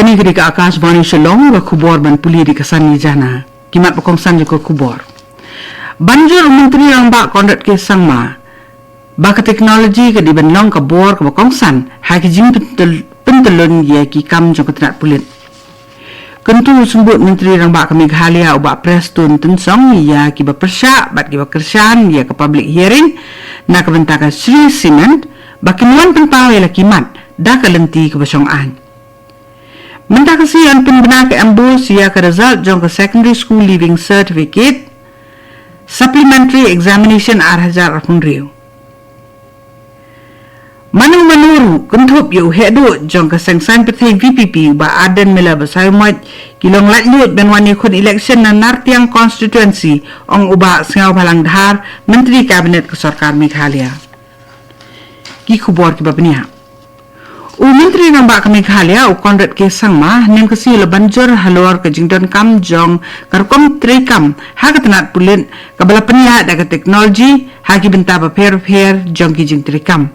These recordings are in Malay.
Bani ketika Akashvani Shillong wa khubor ban puli di kasan ni jana kimat pakongsan juga khubor banjur menteri yang ba kondat ke sangma ba ka teknologi ke di banlong ka bor ka pakongsan ha ki jing pentelun ya ki kam jong ketrat pulit kentu sembut menteri yang ba ka Meghalaya ba Preston tensong ya ki ba persya bat ki ba kersan ya ka public hearing na ka bentaka Sri Cement ba kinuan penpaw ya kimat da ka lenti ka basong an Menta kasihan penbenar ke ambus ya ke result jong ke secondary school leaving certificate supplementary examination arhajar apun riu. Manu manuru kentup yu hedu jong ke sengsan petai VPP ba aden mila basayumat kilong latlut benwani kun election na nartiang constituency ong uba sengau balang dhar menteri kabinet ke Sarkar Meghalaya. Ki kubor ki babniya. Menteri nambak ke Meghalaya konrat ke sangma nem kesi lebanjur halor ke jingdon kam jong karkom trekam ha ketenat pulit kabala penlihat da ke teknologi ha ki benta ba per jong ki jing trekam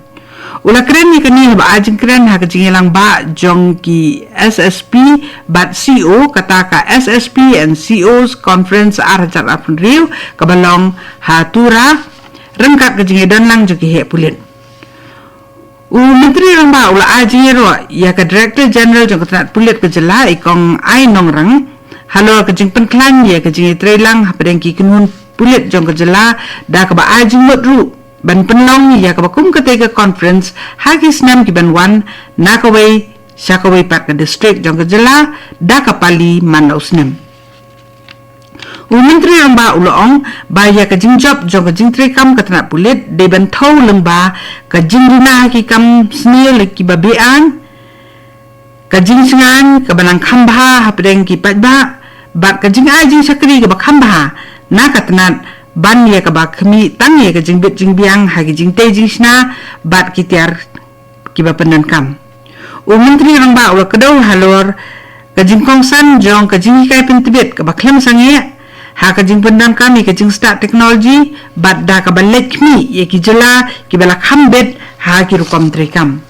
ula keren ni keni ba ajing keren ha ke jingelang ba jong ki SSP bat CO kata ka SSP and CO's conference arjar apun riu kabalong ha tura rengkat ke jingedon lang jong ki he pulit Menteri orang ba ula aji ro ya ka Director General jong ketrat pulit ke jela ikong ai nong rang halo ke jing penklan ya ke jing trelang hapadeng ki kunun pulit jong ke jela da ka ba aji modru ban penlong ya ka ba kum ketika conference hagi snam ki ban wan na ka wei syakawei pat ke district jong ke jela da ka pali man usnem Menteri yang ba ulong ba ya ka jing job jong ka jing trekam ka tana pulit de ban thau lengba ka jing rina ki kam snil ki ba bean ka jing singan ka banang khamba hapdeng ki patba bat ka jing ajing sakri ka ba khamba na ka tana ban ya ka ba khmi tang ya ka jing bit jing biang ha ki jing te jing sna bat ki tiar ki ba pendan kam Menteri yang ba ula kedau halor ka jing kongsan jong ka jing kai pentibit ka ba klem sange ha ka jing pendan kami ka jing start technology bat da ka balek mi ye ki jela ki bala khambet ha ki rukom trekam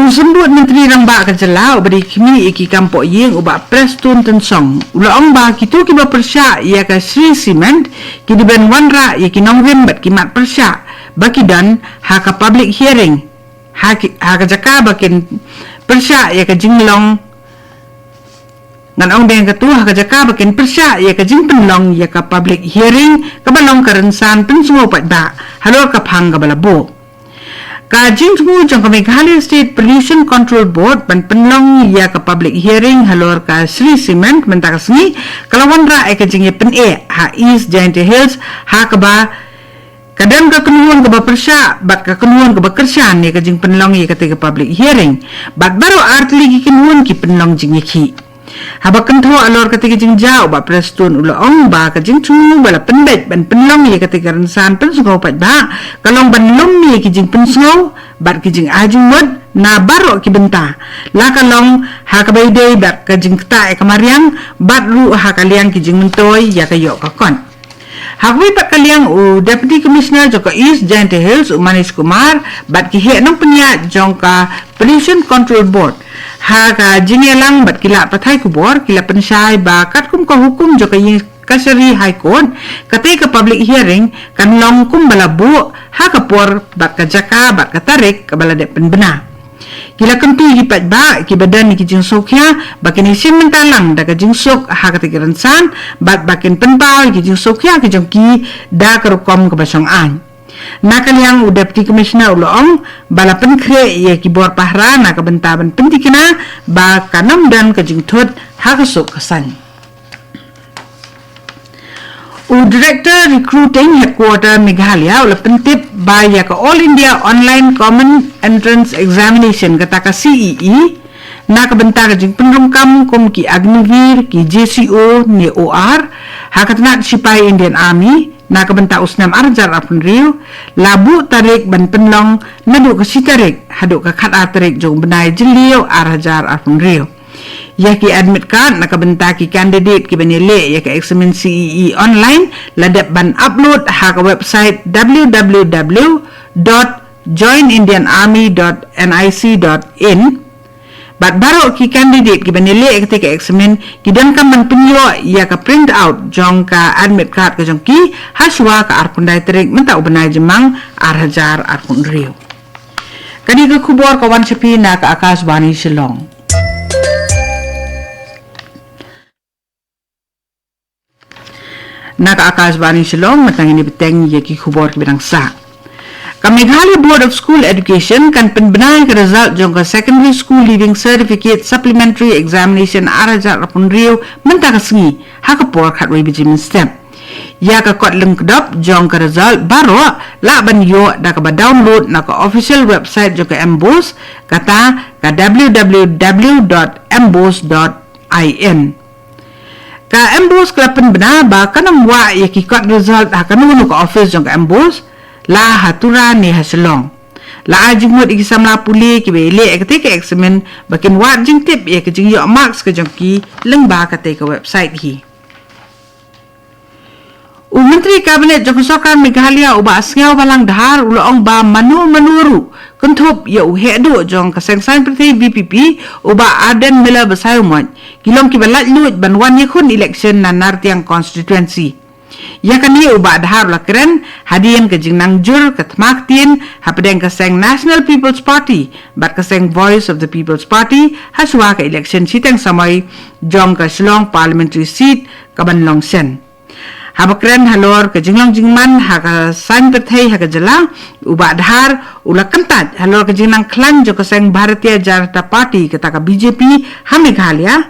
sembut menteri rang ba ka jela ubari kimi ye ki kampok yeng uba Preston tensong ulaong ba kitu ki ba persya ya ka Sri Cement ki di ben wanra ye ki nongren bat ki mat persya baki dan ha ka public hearing ha ka jaka bakin persya ya ka jinglong ngan ong beng ketua ka jaka bakin persya ya ka jing penlong ya ka public hearing ka balong karensan pensuo pat ba halor ka phang ka balabo ka jing tumu jong ka Meghalaya State Pollution Control Board ban penlong ya ka public hearing halor ka Sri Cement mentak sni kalawan ra ka jing pen ha East Giant Hills ha ka ba kadang ka kenuan ka ba persya bat ka kenuan ka ba kersan ya ka jing penlong ya ka public hearing bat baru artli ki kenuan ki penlong jing ki haba kentho alor ketika jing jau ba Preston ulaong ba ka jing chung bala penbet ban penlong ye ketika rensan pensungau pat ba kalong ban lom ye ki jing pensungau bat ki jing ajing mod na baro ki benta la kalong ha ka bai dei bat ka jing ta e kamariang bat ru ha kaliang ki jing mentoy ya ka yok ka kon Hagwi pat kaliang Deputy Commissioner jong ka East Giant Hills Manish Kumar bat ki he nong penya jong ka Pollution Control Board ha ka jingelang bat kila pathai kubor kila pensai ba kat kum ka hukum jong ka Kasari High Court kate ka public hearing kan long kum balabu ha ka por bat ka jaka bat ka tarik ka balade penbena kila kentu hipat ba ki badan ki jing sokya bakin isim mentalang da ka jing sok ha ka tigeransan bat bakin penpal ki jing sokya ki jong ki da ka rukom ka basong an nakaliang Deputy Commissioner ulong bala penkre ye ki bor pahra na ka bentaban pentikina ba kanam dan ka jing thot ha ka sok kasan Director Recruiting Headquarter Meghalaya ula pentip baya ka All India Online Common Entrance Examination kata ka CEE na kabenta ka jing penrungkam kum ki Agnivir ki JCO ni OR ha katnat Sipai Indian Army na kabenta usnam arjar apun riu labu tarik ban penlong nadu ka sitarik hadu ka khat tarik jong benai jeliu arjar apun riu ya ki admit card na kabenta ki candidate ki benile ya ka examen CEE online ladap ban upload ha ka website www.joinindianarmy.nic.in Bat baro ki candidate ki banile ketika eksamen ki dan kaman penyo ia ka print out jong ka admit card ka jong ki haswa ka arpun dai terik menta ubenai jemang arhajar arpun riu. Kani ka kubor kawan sepi na ka Akashvani Shillong. Na ka Akashvani Shillong matang ini beteng ye ki kubor ki bidang sa. Ka Meghalaya Board of School Education kan penbenai ke result jong ka Secondary School Leaving Certificate Supplementary Examination arajar apun riu menta ka sengi ha ka por khat wei bijimin step. Ya ka kot link kedop jong ka result baro la ban yo da ka ba download na ka official website jong ka MBOS kata ka www.mbos.in. Ka MBOS ka penbena ba kanang wa ya ki kot result ha kanu ka office jong ka MBOS la hatura ni haslong la ajing mod ikisam la puli ki bele ketika eksamen bakin wat jing tip ya ke jing yo marks ke jongki lengba ka te ka website hi. Menteri Kabinet Joko Sarkar Meghalaya uba asngau balang dahar uloong ba manuru kuntup ya uhedu jong kasengsain perti VPP uba Aden Mela Besayumot kilong ki balat lut banwan yakun election na nartiang constituency. Ya kani uba dahar la keren hadian ke jingnang jur ke tmaktin hapadeng keseng National People's Party bat keseng Voice of the People's Party haswa ke election siteng samai jong ke Shillong parliamentary seat ke Banlong Sen. Habakren halor ke jinglong jingman ha ka san perthei ha ka jala uba dahar ula kentat halor ke jingnang klan jo keseng Bharatiya Janata Party ke ta ka BJP ha Meghalaya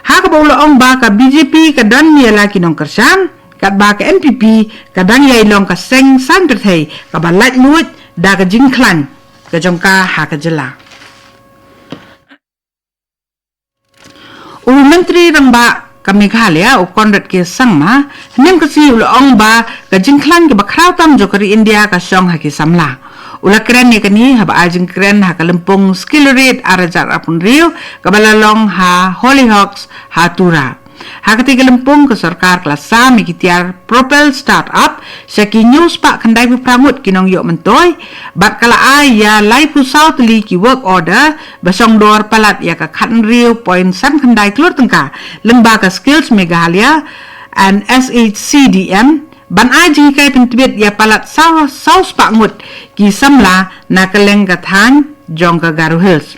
ha ka baula ong ba ka BJP ka dan miala kinong kersan kat ba ka NPP kadang yai long ka seng san perthei ka ba lat lut da ka jingklan ka jongka ha ka jela. Menteri rangba ka Meghalaya Konrad K Sangma nem kasi ulong ba ka jingklan ka ba krautam jo kari India ka syong ha ki samla. Ula keren ni kani haba ajing keren ha kalempung skill rate arajar apun riu ka balalong ha Hollyhocks ha tura. Hakati gelempung ke sarkar kelas sami kitiar propel startup syaki news pak kendai prangut kinong yok mentoy bat kala ya lai pusau teli ki work order basong dor palat ya ka khatn riu point san kendai kelur tengka lembaga skills Meghalaya and SHCDM ban aji kai pentibet ya palat saus pak ngut ki samla na keleng kathan jong ka Garu Hills.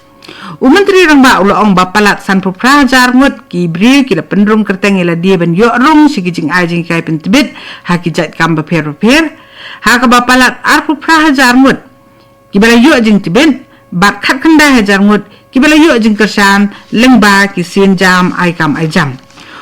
Menteri rangba uloong bapalat san prajar ngut ki bri ki la pendrung kerteng ila dia ben yo rung si kijing ajing kai pentibit ha ki jat kam baper ha ka bapalat ar prajar ngut ki bala yo jing tibet bat khat kanda hajar ngut ki bala yo jing kersan lengba ki sin jam ai kam ai jam.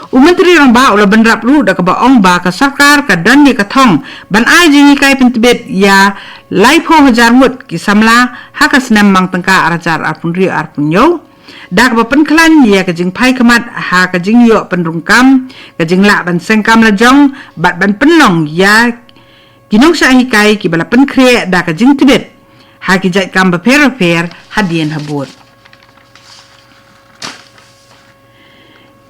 Menteri rangba ulo benrap ru da ka baong ba ka sarkar ka dan ni ka thong ban ajing kai pentibit ya Laipo hajar ngut ki samla haka senam mang tengka arajar arpun rio arpun yo dak ba penklan ya ka jing pai kemat ha ka jing yo penrungkam ka jing la ban sengkam la jong bat ban penlong ya kinong sa hikai ki bala penkre da ka jing tibet ha ki jat kam ba per hadien habut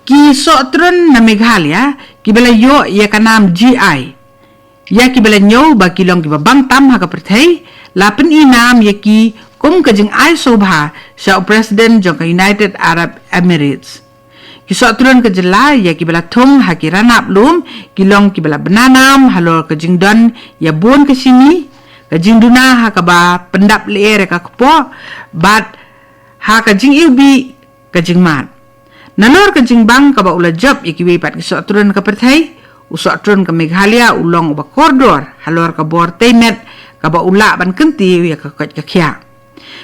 ki sotron na Meghalaya ki bala yo ya ka nam GI ya ki bela nyo ba kilong ki babang tam ha ka perthei la pen inam ya ki kum ka jing ai sobha sa president jong ka United Arab Emirates ki so turun ka jela ya ki bela thong ha ki ranap lum kilong ki bela benanam halor ka jing don ya bon ka sini ka jing duna ha ka ba pendap leer ka kpo bat ha ka jing ilbi ka jing mat nalor ka jing bang ka ba ula job ya ki we pat ki so turun ka perthei usok trun ke Meghalaya ulong uba koridor halor ka bor temet ka ba ula ban kenti ya ka kat ka kya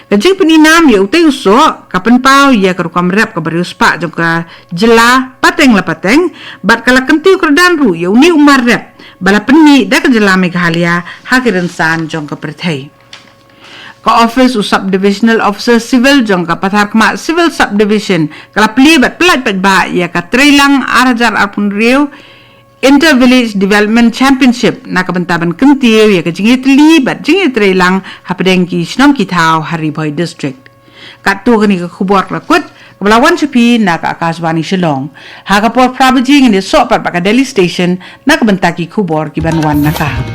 kajing peninam ya utai usok ka penpau ya ka rukam rep ka barius pak jong ka jela pateng la pateng bat kala kenti kerdan ru ya uni umar rep bala peni da ka jela Meghalaya hakiran san jong ka perthei ka office usap divisional officer civil jong ka pathar kma civil subdivision kala pli bat pelat bat ba ya ka trelang arajar arpun riu Inter-Village Development Championship na kabantaban kentiu ya ka jingitli bat jingitri lang hapadeng ki Snom Kitau Hariboy District. Katu kani ka kubor rakut kabalawan sapi na ka Akashvani Shillong. Ha ka por prabajing ini sok pat baka Delhi Station na kabantaki kubor ki Banwan na ka.